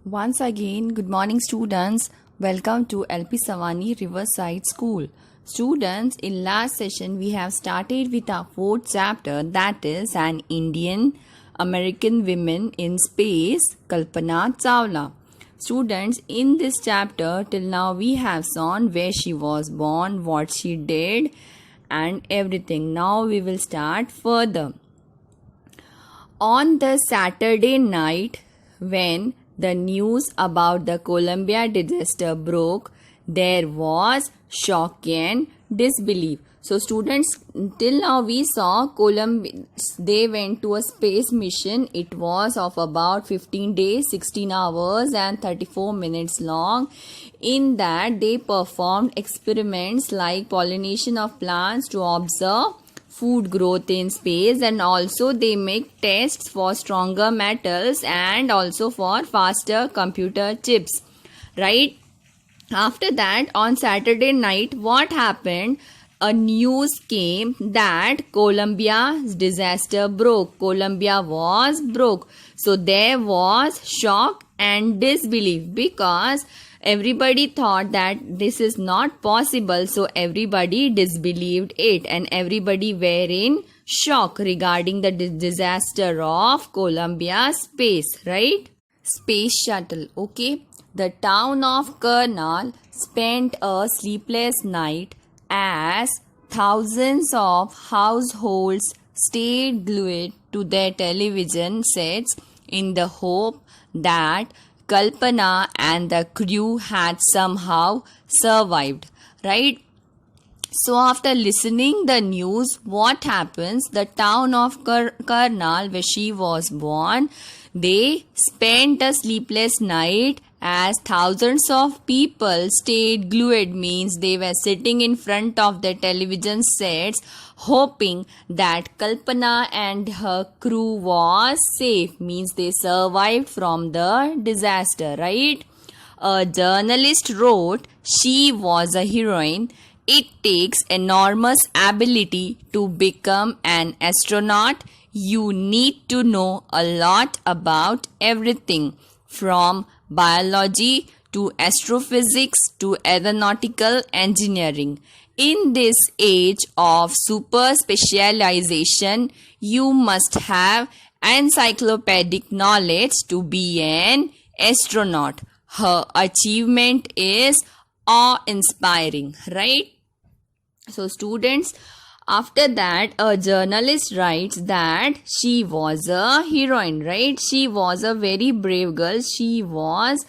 Once again, good morning students. Welcome to LP Savani Riverside School. Students, in last session we have started with our fourth chapter, that is an Indian American women in space, Kalpana Chawla. Students, in this chapter till now we have seen where she was born, what she did and everything. Now we will start further. On the Saturday night when the news about the Columbia disaster broke, there was shock and disbelief. So students, till now we saw Columbia, they went to a space mission. It was of about 15 days, 16 hours and 34 minutes long. In that they performed experiments like pollination of plants to observe food growth in space, and also they make tests for stronger metals and also for faster computer chips, right? After that, on Saturday night, what happened? A news came that Columbia's disaster broke. Columbia was broke. So there was shock and disbelief because everybody thought that this is not possible. So everybody disbelieved it and everybody were in shock regarding the disaster of Columbia space, right? Space shuttle, okay? The town of Karnal spent a sleepless night as thousands of households stayed glued to their television sets in the hope that Kalpana and the crew had somehow survived, right? So after listening the news, what happens? The town of Karnal, where she was born, they spent a sleepless night as thousands of people stayed glued, means they were sitting in front of their television sets hoping that Kalpana and her crew was safe, means they survived from the disaster, right? A journalist wrote, "She was a heroine. It takes enormous ability to become an astronaut. You need to know a lot about everything from biology to astrophysics to aeronautical engineering. In this age of super specialization, you must have encyclopedic knowledge to be an astronaut. Her achievement is awe-inspiring," right? So students, after that, a journalist writes that she was a heroine, right? She was a very brave girl. She was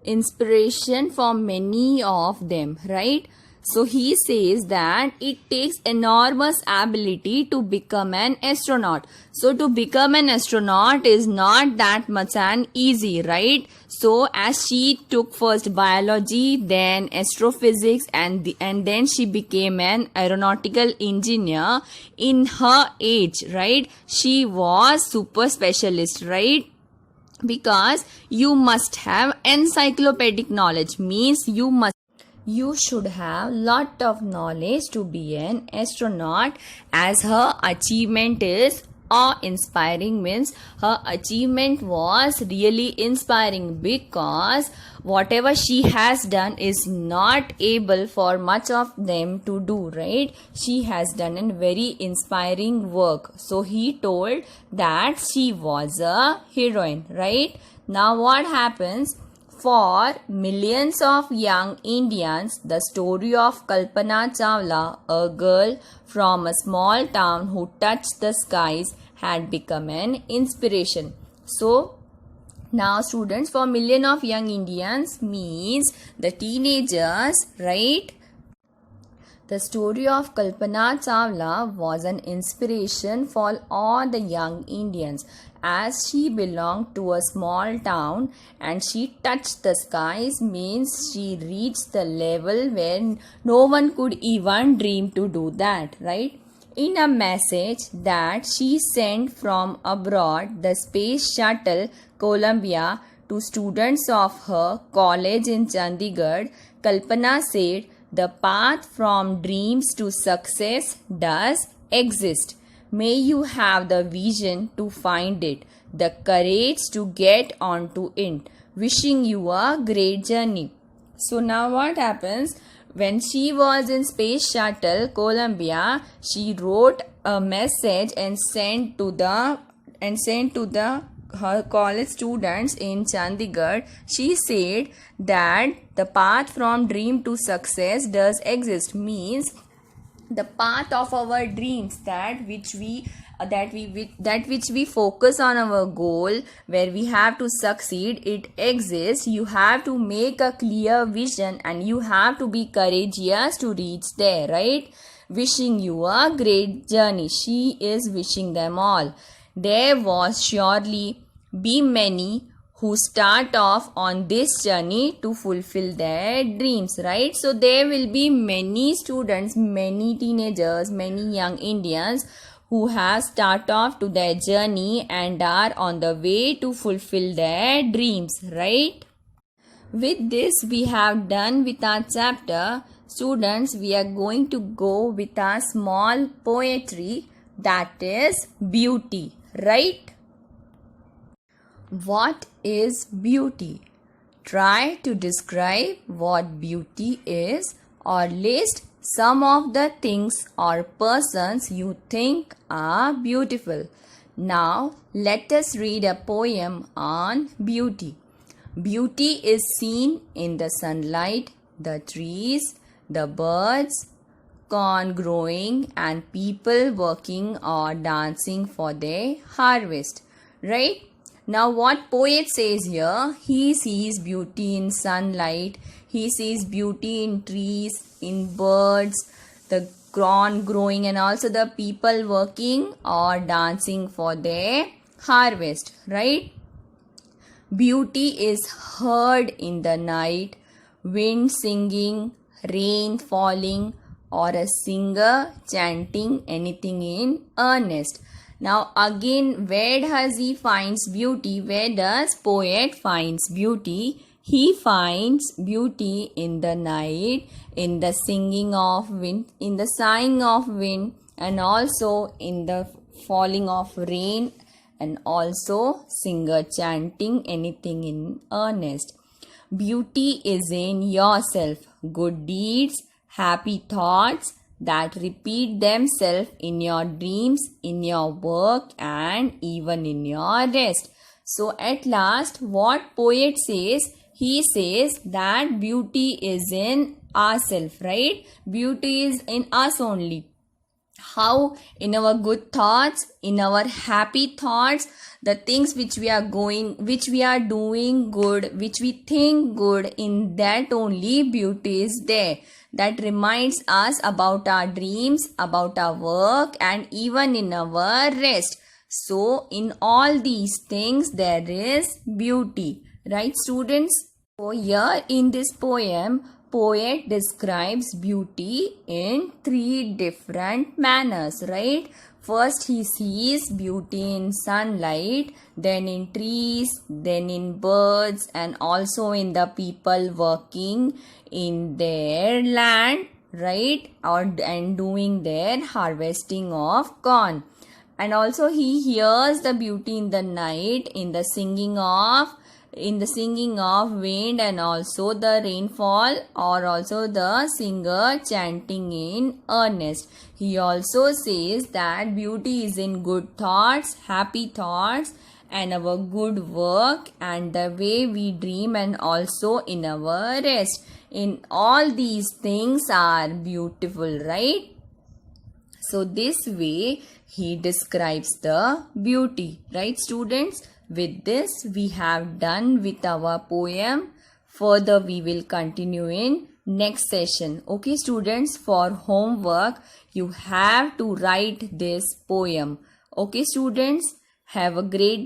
inspiration for many of them, right? So he says that it takes enormous ability to become an astronaut. So to become an astronaut is not that much an easy, right? So as she took first biology, then astrophysics, and then she became an aeronautical engineer in her age, right? She was super specialist, right? Because you must have encyclopedic knowledge, means you should have lot of knowledge to be an astronaut, as her achievement is awe-inspiring, means her achievement was really inspiring because whatever she has done is not able for much of them to do, right? She has done a very inspiring work. So he told that she was a heroine, right? Now what happens? For millions of young Indians, the story of Kalpana Chawla, a girl from a small town who touched the skies, had become an inspiration. So, now students, for millions of young Indians means the teenagers, right? The story of Kalpana Chawla was an inspiration for all the young Indians, as she belonged to a small town and she touched the skies, means she reached the level where no one could even dream to do that, right? In a message that she sent from abroad, the space shuttle Columbia, to students of her college in Chandigarh, Kalpana said, "The path from dreams to success does exist. May you have the vision to find it. the courage to get onto it. Wishing you a great journey. So now what happens? When she was in Space Shuttle Columbia, she wrote a message and sent to the her college students in Chandigarh. She said that the path from dream to success does exist, means the path of our dreams, that which we focus on our goal, where we have to succeed, it exists. You have to make a clear vision and you have to be courageous to reach there, right? Wishing you a great journey. She is wishing them all. There was surely be many who start off on this journey to fulfill their dreams, right? So there will be many students, many teenagers, many young Indians who have start off to their journey and are on the way to fulfill their dreams, right? With this, we have done with our chapter. Students, we are going to go with our small poetry, that is beauty, right? What is beauty? Try to describe what beauty is, or list some of the things or persons you think are beautiful. Now, let us read a poem on beauty. Beauty is seen in the sunlight, the trees, the birds, corn growing, and people working or dancing for their harvest, right? Now what poet says here, he sees beauty in sunlight, he sees beauty in trees, in birds, the corn growing, and also the people working or dancing for their harvest, right? Beauty is heard in the night, wind singing, rain falling, or a singer chanting anything in earnest. Now again, where does he finds beauty? Where does poet finds beauty? He finds beauty in the night, in the singing of wind, in the sighing of wind, and also in the falling of rain, and also singer chanting anything in earnest. Beauty is in yourself, good deeds, happy thoughts that repeat themselves in your dreams, in your work, and even in your rest. So at last, what poet says? He says that beauty is in ourselves, right? Beauty is in us only. How? In our good thoughts, in our happy thoughts, the things which we are doing good, which we think good, in that only beauty is there. That reminds us about our dreams, about our work, and even in our rest. So in all these things there is beauty, right students? So here in this poem, poet describes beauty in three different manners, right? First he sees beauty in sunlight, then in trees, then in birds, and also in the people working in their land, right? And doing their harvesting of corn. And also he hears the beauty in the night, in the singing of wind, and also the rainfall, or also the singer chanting in earnest. He also says that beauty is in good thoughts, happy thoughts, and our good work, and the way we dream, and also in our rest. In all these things are beautiful, right? So this way he describes the beauty, right students? With this we have done with our poem. Further we will continue in next session. Okay students, for homework you have to write this poem. Okay students, have a great